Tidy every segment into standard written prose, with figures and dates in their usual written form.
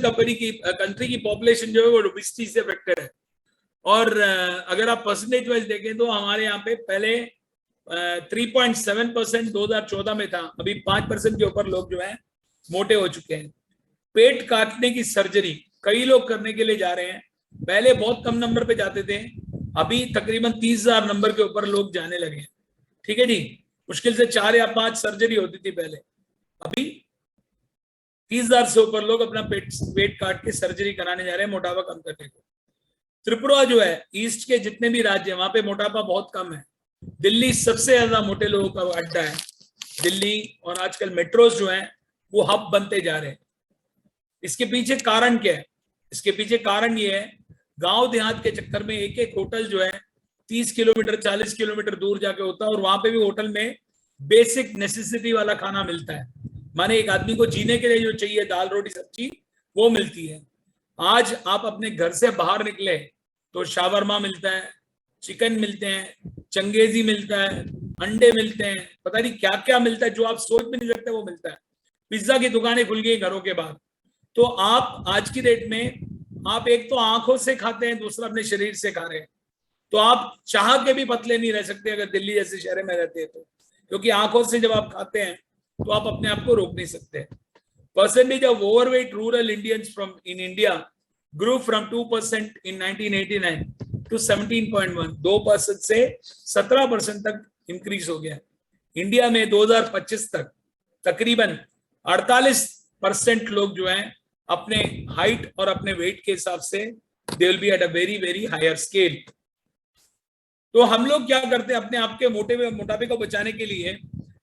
Country की population जो है वो ओबेसिटी से अफेक्टेड है। और अगर आप परसेंटेज वाइज देखें तो हमारे यहाँ पे पहले 3.7% 2014 में था, अभी 5% के ऊपर लोग जो है मोटे हो चुके हैं। पेट काटने की सर्जरी कई लोग करने के लिए जा रहे हैं, पहले बहुत कम नंबर पे जाते थे, अभी तकरीबन 30,000 नंबर के ऊपर लोग जाने लगे हैं। ठीक है जी, मुश्किल से 4 या 5 सर्जरी होती थी पहले, अभी 30,000 से ऊपर लोग अपना पेट काट के सर्जरी कराने जा रहे हैं मोटापा कम करने को। त्रिपुरा जो है, ईस्ट के जितने भी राज्य हैं वहां पे मोटापा बहुत कम है। दिल्ली सबसे ज्यादा मोटे लोगों का अड्डा है, दिल्ली, और आजकल मेट्रोज जो हैं वो हब बनते जा रहे हैं। इसके पीछे कारण क्या है? इसके पीछे कारण ये है, गांव देहात के चक्कर में एक एक होटल जो है 30 किलोमीटर 40 किलोमीटर दूर जाके होता है, और वहां पे भी होटल में बेसिक नेसेसिटी वाला खाना मिलता है, माने एक आदमी को जीने के लिए जो चाहिए दाल रोटी सब्जी वो मिलती है। आज आप अपने घर से बाहर निकले तो शावरमा मिलता है, चिकन मिलते हैं, चंगेजी मिलता है, अंडे मिलते हैं, पता नहीं क्या क्या मिलता है, जो आप सोच भी नहीं सकते वो मिलता है। पिज्जा की दुकानें खुल गई घरों के बाहर। तो आप आज की डेट में आप एक तो आंखों से खाते हैं, दूसरा अपने शरीर से खा रहे हैं। तो आप चाह के भी पतले नहीं रह सकते अगर दिल्ली जैसे शहर में रहते हैं तो, क्योंकि आंखों से जब आप खाते हैं तो आप अपने आप को रोक नहीं सकते। Percentage of overweight rural Indians from in India grew from 2% in 1989 to 17.1, 2% से 17% तक इंक्रीज हो गया। इंडिया में 2025 तक तकरीबन 48% लोग जो हैं अपने हाइट और अपने वेट के हिसाब से they will be at a very very higher scale. तो हम लोग क्या करते हैं, अपने आप के मोटापे को बचाने के लिए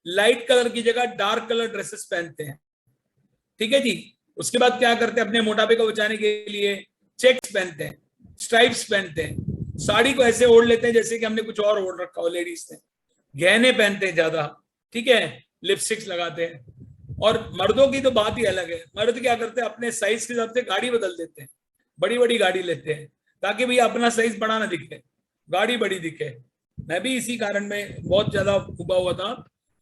लाइट कलर की जगह डार्क कलर ड्रेसेस पहनते हैं। ठीक है जी, उसके बाद क्या करते हैं, अपने मोटापे को बचाने के लिए चेक्स पहनते हैं, स्ट्राइप्स पहनते हैं, साड़ी को ऐसे ओढ़ लेते हैं जैसे कि हमने कुछ और ओढ़ रखा हो लेडीज ने, गहने पहनते हैं ज्यादा, ठीक है, लिपस्टिक्स लगाते हैं। और मर्दों की तो बात ही अलग है, मर्द क्या करते हैं, अपने साइज के हिसाब से गाड़ी बदल देते हैं, बड़ी बड़ी गाड़ी लेते हैं ताकि भैया अपना साइज बड़ा ना दिखे, गाड़ी बड़ी दिखे। मैं भी इसी कारण में बहुत ज्यादा उबा हुआ था,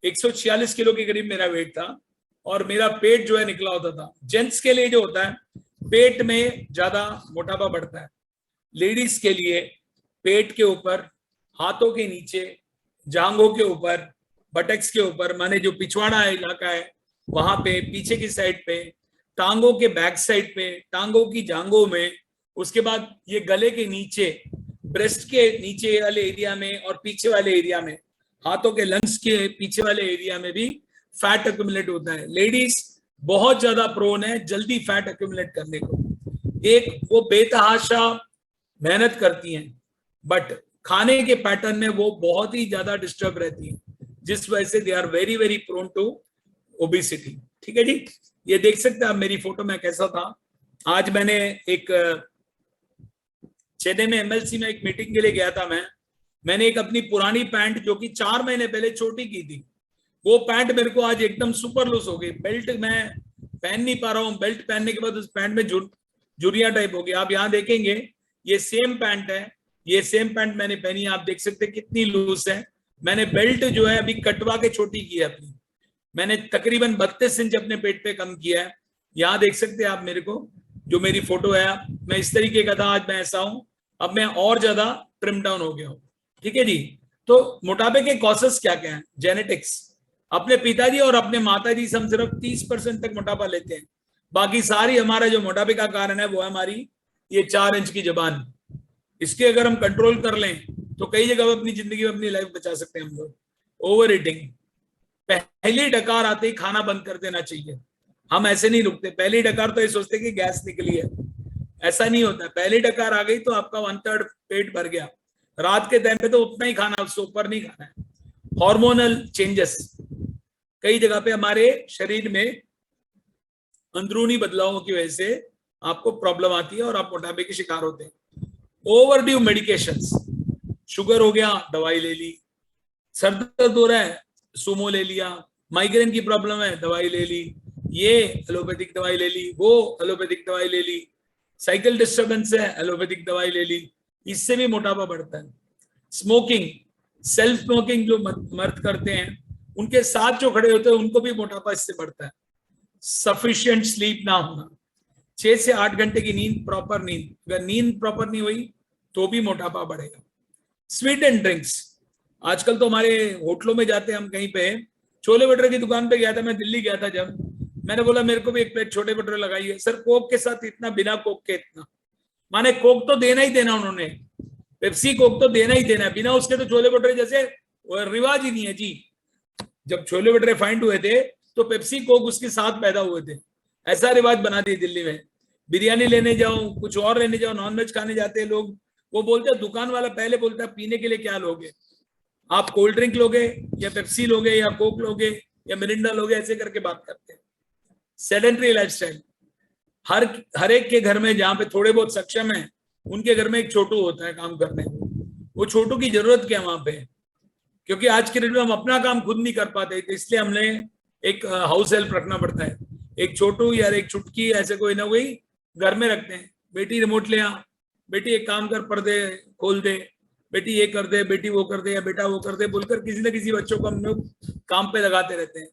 146 किलो के करीब मेरा वेट था, और मेरा पेट जो है निकला होता था। जेंट्स के लिए जो होता है पेट में ज्यादा मोटापा बढ़ता है, लेडीज के लिए पेट के ऊपर, हाथों के नीचे, जांघों के ऊपर, बटक्स के ऊपर, माने जो पिछवाड़ा इलाका है वहां पे, पीछे की साइड पे, टांगों के बैक साइड पे, टांगों की जांघों में, उसके बाद ये गले के नीचे, ब्रेस्ट के नीचे वाले एरिया में और पीछे वाले एरिया में, हाथों के लंग्स के पीछे वाले एरिया में भी फैट एक्यूमुलेट होता है। लेडीज बहुत ज्यादा प्रोन है जल्दी फैट एक्यूमुलेट करने को। एक वो बेतहाशा मेहनत करती हैं, बट खाने के पैटर्न में वो बहुत ही ज्यादा डिस्टर्ब रहती हैं, जिस वजह से they are very very prone to obesity. ठीक है जी, ये देख सकते हैं आप मेरी फोटो में कैसा था। आज मैंने एक चेन्नई में एमएलसी में एक मीटिंग के लिए गया था, मैंने एक अपनी पुरानी पैंट जो कि 4 महीने पहले छोटी की थी, वो पैंट मेरे को आज एकदम सुपर लूज हो गई। बेल्ट मैं पहन नहीं पा रहा हूँ, बेल्ट पहनने के बाद उस पैंट में जुरिया टाइप हो गया। आप यहाँ देखेंगे ये सेम पैंट है, ये सेम पैंट मैंने पहनी है, आप देख सकते हैं कितनी लूज है। मैंने बेल्ट जो है अभी कटवा के छोटी की है अपनी, मैंने तकरीबन 32 इंच अपने पेट पे कम किया है। यहाँ देख सकते हैं आप मेरे को, जो मेरी फोटो है, मैं इस तरीके का था, आज मैं ऐसा हूँ, अब मैं और ज्यादा ट्रिम डाउन हो गया हूँ। ठीक है जी, तो मोटापे के कॉजेस क्या क्या हैं? जेनेटिक्स, अपने पिताजी और अपने माताजी से हम सिर्फ 30% तक मोटापा लेते हैं, बाकी सारी हमारा जो मोटापे का कारण है वो है हमारी ये 4 इंच की जबान। इसके अगर हम कंट्रोल कर लें तो कई जगह अपनी जिंदगी में अपनी लाइफ बचा सकते हैं हम लोग। ओवर ईटिंग, पहली डकार आते ही खाना बंद कर देना चाहिए। हम ऐसे नहीं रुकते, पहली डकार तो ये सोचते कि गैस निकली है, ऐसा नहीं होता। पहली डकार आ गई तो आपका 1/3 पेट भर गया, रात के टाइम पे तो उतना ही खाना, उससे ऊपर नहीं खाना है। हार्मोनल चेंजेस, कई जगह पे हमारे शरीर में अंदरूनी बदलावों की वजह से आपको प्रॉब्लम आती है और आप मोटापे के शिकार होते हैं। ओवरड्यू मेडिकेशंस, शुगर हो गया दवाई ले ली, सर दर्द हो रहा है सुमो ले लिया, माइग्रेन की प्रॉब्लम है दवाई ले ली, ये एलोपैथिक दवाई ले ली, वो एलोपैथिक दवाई ले ली, साइकिल डिस्टर्बेंस है एलोपैथिक दवाई ले ली, इससे भी मोटापा बढ़ता है। स्मोकिंग, सेल्फ स्मोकिंग जो मर्द करते हैं उनके साथ जो खड़े होते हैं उनको भी मोटापा इससे बढ़ता है। सफिशिएंट स्लीप ना होना, 6 से 8 घंटे की नींद, प्रॉपर नींद, अगर नींद प्रॉपर नहीं हुई तो भी मोटापा बढ़ेगा। स्वीट एंड ड्रिंक्स, आजकल तो हमारे होटलों में जाते हैं हम, कहीं पे छोले भटूरे की दुकान पे गया था मैं, दिल्ली गया था जब, मैंने बोला मेरे को भी एक प्लेट छोले भटूरे लगाइए। सर कोक के साथ इतना, बिना कोक के इतना, माने कोक तो देना ही देना उन्होंने, पेप्सी कोक तो देना ही देना है, बिना उसके तो छोले भटूरे जैसे रिवाज ही नहीं है जी। जब छोले भटूरे फाइंड हुए थे तो पेप्सी कोक उसके साथ पैदा हुए थे, ऐसा रिवाज बना दिए दिल्ली में। बिरयानी लेने जाओ, कुछ और लेने जाओ, नॉनवेज खाने जाते हैं लोग, वो बोलते हैं, दुकान वाला पहले बोलता है पीने के लिए क्या लोगे, आप कोल्ड ड्रिंक लोगे या पेप्सी लोगे या कोक लोगे या मिरिंडा लोगे, ऐसे करके बात करते हैं। सेडेंटरी लाइफस्टाइल, हर एक के घर में जहां पे थोड़े बहुत सक्षम है, उनके घर में एक छोटू होता है काम करने को। वो छोटू की जरूरत क्या वहां पे, क्योंकि आज के डेट में हम अपना काम खुद नहीं कर पाते, तो इसलिए हमने एक हाउस हेल्प रखना पड़ता है, एक छोटू या एक चुटकी, ऐसे कोई ना कोई घर में रखते हैं। बेटी रिमोट ले आ, बेटी एक काम कर, पर्दे खोल दे, बेटी ये कर दे, बेटी वो कर दे, या बेटा वो कर दे, बोलकर किसी न किसी बच्चों को हम लोग काम पे लगाते रहते हैं।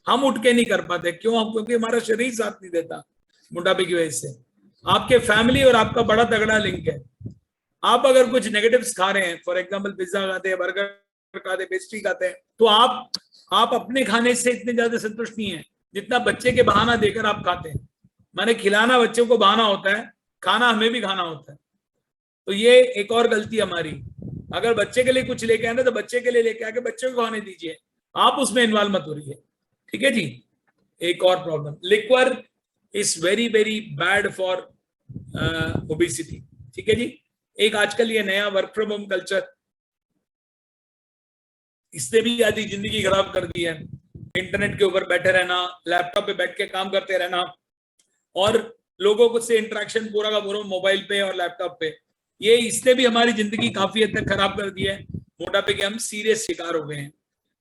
हम उठ के नहीं कर पाते, क्यों? क्योंकि हमारा शरीर साथ नहीं देता मोटापे की वजह से। आपके फैमिली और आपका बड़ा तगड़ा लिंक है। आप अगर कुछ नेगेटिव्स खा रहे हैं, फॉर एग्जांपल पिज्जा खाते हैं, बर्गर खाते, पेस्ट्री खाते हैं, तो आप अपने खाने से इतने ज्यादा संतुष्ट नहीं है जितना बच्चे के बहाना देकर आप खाते हैं। माने खिलाना बच्चों को बहाना होता है, खाना हमें भी खाना होता है। तो ये एक और गलती हमारी, अगर बच्चे के लिए कुछ लेके आए ना तो बच्चे के लिए लेके आके बच्चे को खाने दीजिए, आप उसमें इन्वॉल्व मत हो रही है, ठीक है जी। एक और problem, liquor is very very bad for obesity, ठीक है जी। एक आजकल ये नया वर्क फ्रॉम होम कल्चर, इसने भी आधी जिंदगी खराब कर दी है। इंटरनेट के ऊपर बैठे रहना, लैपटॉप पे बैठ के काम करते रहना, और लोगों को से इंटरेक्शन पूरा का पूरा मोबाइल पे और लैपटॉप पे, ये इसने भी हमारी जिंदगी काफी हद तक खराब कर दी है। मोटापे के हम सीरियस शिकार हो गए हैं।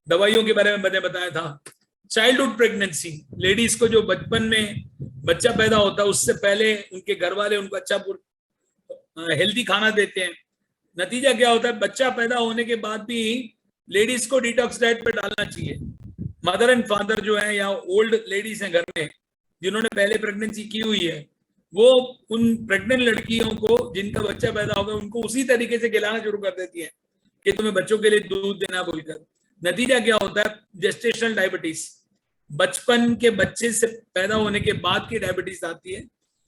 दवाइयों के बारे में मैंने बताया था। चाइल्डहुड प्रेगनेंसी, लेडीज को जो बचपन में बच्चा पैदा होता है उससे पहले उनके घर वाले उनको अच्छा हेल्दी खाना देते हैं। नतीजा क्या होता है, बच्चा पैदा होने के बाद भी लेडीज को डिटॉक्स डाइट पे डालना चाहिए। मदर एंड फादर जो है या ओल्ड लेडीज हैं घर में जिन्होंने पहले प्रेगनेंसी की हुई है, वो उन प्रेग्नेंट लड़कियों को जिनका बच्चा पैदा होगा उनको उसी तरीके से खिलाना शुरू कर देती है कि तुम्हें बच्चों के लिए दूध देना बोलकर। नतीजा क्या होता है, जेस्टेशनल डायबिटीज, बचपन के बच्चे से पैदा होने के बाद की डायबिटीज आती है,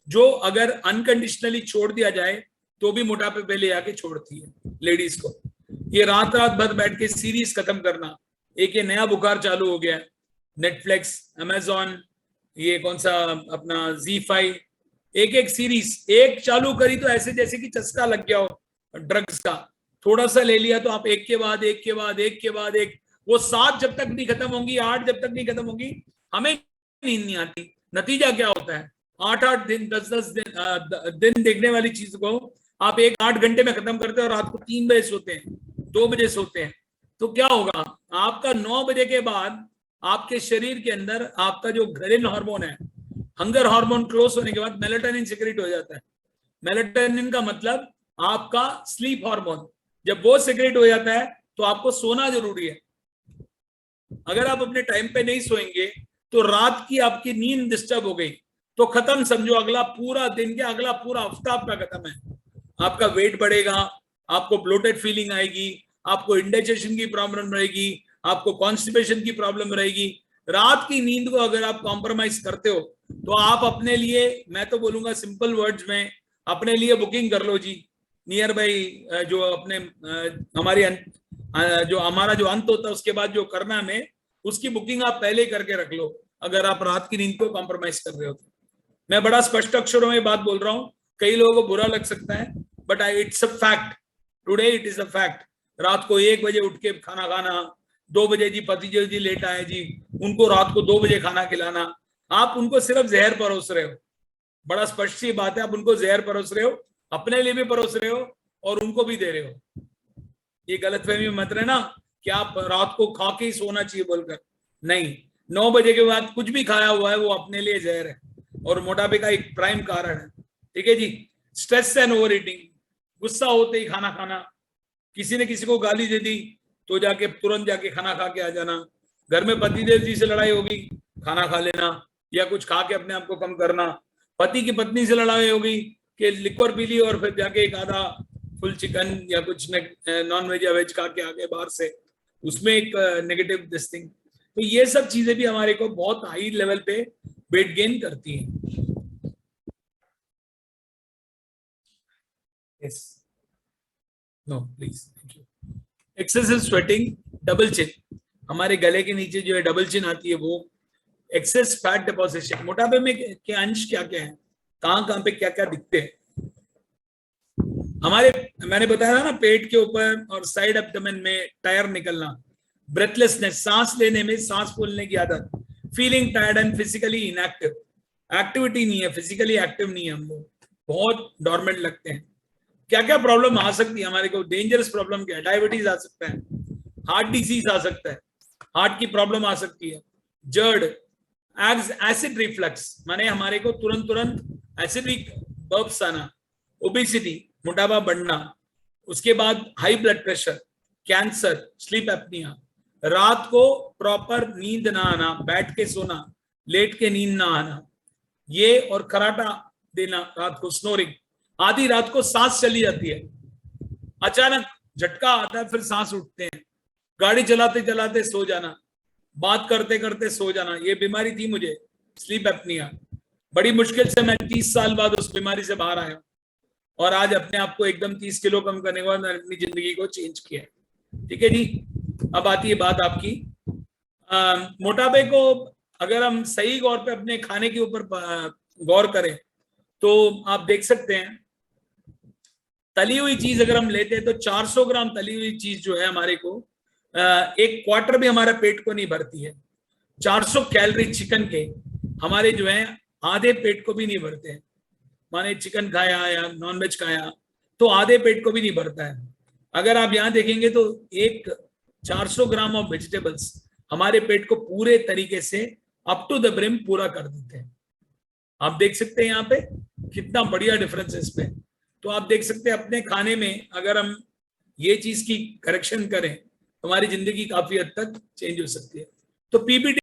जो अगर अनकंडीशनली छोड़ दिया जाए तो भी मोटापे पे ले आके छोड़ती है लेडीज को। ये रात रात भर बैठ के सीरीज खत्म करना, एक ये नया बुखार चालू हो गया, नेटफ्लिक्स, अमेजॉन, ये कौन सा अपना Z5, एक एक सीरीज एक चालू करी तो ऐसे जैसे कि चस्का लग गया हो ड्रग्स का, थोड़ा सा ले लिया तो आप एक के बाद एक के बाद एक के बाद एक, वो 7 जब तक नहीं खत्म होंगी, 8 जब तक नहीं खत्म होंगी, हमें नींद नहीं आती। नतीजा क्या होता है, 8-8 दिन 10-10 दिन देखने वाली चीज को आप 8 घंटे में खत्म करते हैं और रात को 3 बजे सोते हैं, 2 बजे सोते हैं, तो क्या होगा, आपका 9 बजे के बाद आपके शरीर के अंदर आपका जो घरेलू हार्मोन है, हंगर हार्मोन क्लोज होने के बाद मेलाटोनिन सिक्रेट हो जाता है। मेलाटोनिन का मतलब आपका स्लीप हार्मोन, जब वो सिक्रेट हो जाता है तो आपको सोना जरूरी है। अगर आप अपने टाइम पे नहीं सोएंगे तो रात की आपकी नींद डिस्टर्ब हो गई तो खत्म, समझो अगला पूरा दिन क्या, अगला पूरा हफ्ता आपका खत्म है। आपका वेट बढ़ेगा, आपको ब्लोटेड फीलिंग आएगी, आपको इंडाइजेशन की प्रॉब्लम रहेगी, आपको कॉन्स्टिपेशन की प्रॉब्लम रहेगी। रात की नींद को अगर आप कॉम्प्रोमाइज करते हो तो आप अपने लिए, मैं तो बोलूंगा सिंपल वर्ड्स में, अपने लिए बुकिंग कर लो जी, नियर बाई जो अपने हमारी जो हमारा जो अंत होता है उसके बाद जो करना हमें, उसकी बुकिंग आप पहले करके रख लो अगर आप रात की नींद को कॉम्प्रोमाइज कर रहे हो तो। मैं बड़ा स्पष्ट अक्षरों में बात बोल रहा हूँ, कई लोगों को बुरा लग सकता है, but it's a fact, today it is a fact. रात को 1 बजे उठ के खाना खाना, 2 बजे जी पति जी लेट आए जी, उनको रात को 2 बजे खाना खिलाना, आप उनको सिर्फ जहर परोस रहे हो। बड़ा स्पष्ट सी बात है, आप उनको जहर परोस रहे हो, अपने लिए भी परोस रहे हो और उनको भी दे रहे हो। ये गलतफहमी में मत रहना कि आप रात को खा के ही सोना चाहिए बोलकर, नहीं, 9 बजे के बाद कुछ भी खाया हुआ है वो अपने लिए जहर है और मोटापे का एक प्राइम कारण है, ठीक है जी। स्ट्रेस एंड ओवर ईटिंग, गुस्सा होते ही खाना खाना, किसी ने किसी को गाली दे दी तो जाके तुरंत जाके खाना खा के आ जाना, घर में पतिदेव जी से लड़ाई होगी, खाना खा लेना, या कुछ खा के अपने आप को कम करना, पति की पत्नी से लड़ाई हो गई कि लिक्वर पी ली और फिर जाके एक आधा फुल चिकन या कुछ नॉन वेज या वेज खा के आ गए बाहर से, उसमें एक नेगेटिव दिस थिंग। तो ये सब चीजें भी हमारे को बहुत हाई लेवल पे वेट गेन करती हैं। Yes, no please, thank you. Excessive sweating, double chin, हमारे गले के नीचे जो है डबल चिन आती है, वो एक्सेस फैट डिपोजिशन। मोटापे में के अंश क्या क्या है, कहां पे क्या क्या दिखते हैं हमारे, मैंने बताया था ना, पेट के ऊपर और साइड एब्डोमेन में टायर निकलना, ब्रेथलेसनेस, सांस लेने में सांस फूलने की आदत, feeling tired and physically inactive, activity नहीं है, फिजिकली एक्टिव नहीं है, हम लोग बहुत डॉर्मेंट लगते हैं। क्या क्या प्रॉब्लम आ सकती है हमारे को, डेंजरस प्रॉब्लम क्या है, डायबिटीज आ सकता है, हार्ट डिजीज आ सकता है, हार्ट की प्रॉब्लम आ सकती है, जर्ड, एसिड रिफ्लक्स, माने हमारे को तुरंत तुरंत एसिडिक बर्ब्स आना, ओबेसिटी, मोटापा बढ़ना, उसके बाद high blood pressure, cancer, sleep apnoea, रात को प्रॉपर नींद ना आना, बैठ के सोना, लेट के नींद ना आना, ये और खराटा देना रात को, स्नोरिंग, आधी रात को सांस चली जाती है, अचानक झटका आता है फिर सांस उठते हैं, गाड़ी चलाते चलाते सो जाना, बात करते करते सो जाना, ये बीमारी थी मुझे, स्लीप एप्निया। बड़ी मुश्किल से मैं 30 साल बाद उस बीमारी से बाहर आया और आज अपने आप को एकदम 30 किलो कम करने के बाद मैंने अपनी जिंदगी को चेंज किया। ठीक है जी, अब आती है बात आपकी, मोटापे को अगर हम सही गौर पे अपने खाने के ऊपर गौर करें तो आप देख सकते हैं, तली हुई चीज अगर हम लेते हैं तो 400 ग्राम तली हुई चीज जो है हमारे को एक क्वार्टर भी हमारे पेट को नहीं भरती है। 400 कैलोरी चिकन के हमारे जो है आधे पेट को भी नहीं भरते हैं, माने चिकन खाया या नॉनवेज खाया तो आधे पेट को भी नहीं भरता है। अगर आप यहाँ देखेंगे तो एक 400 ग्राम ऑफ वेजिटेबल्स हमारे पेट को पूरे तरीके से अप टू द ब्रिम पूरा कर देते हैं। आप देख सकते हैं यहाँ पे कितना बढ़िया डिफरेंस है इस पे। तो आप देख सकते हैं अपने खाने में अगर हम ये चीज की करेक्शन करें हमारी जिंदगी काफी हद तक चेंज हो सकती है। तो पीपीटी